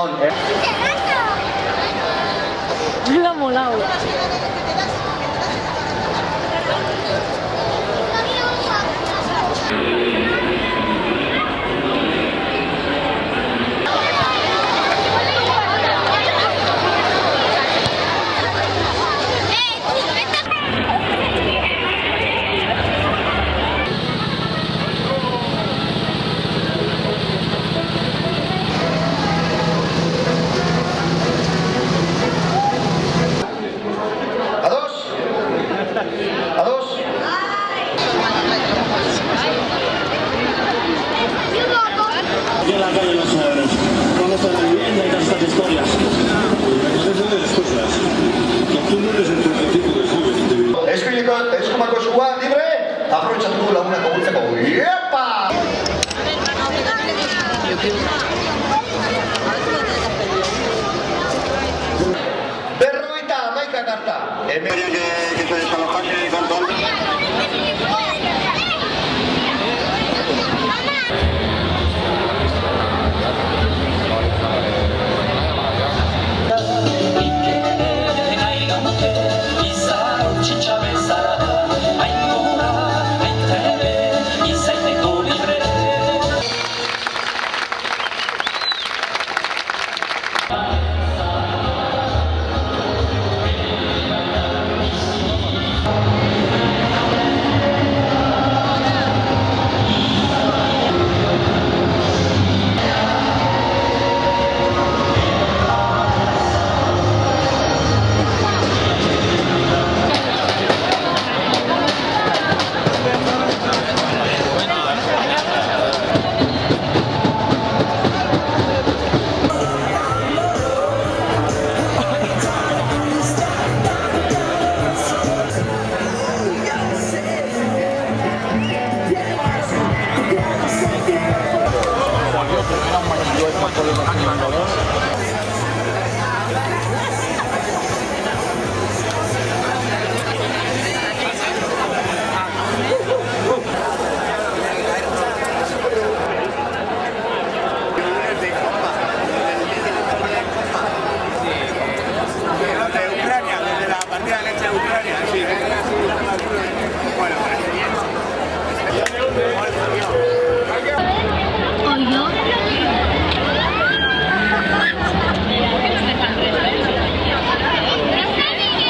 Simón. Me ha molado. Aquí en la calle los sabemos. Vamos a la vivienda y todas estas historias. Eso de las cosas. Que aquí no eres el prototipo de joven. Eskumako eskua libre, aprobetxatu lagunak agurtzeko. Iepa! Berrogeita hamaika karta. Hemen que se desalojase con todo. Yo es más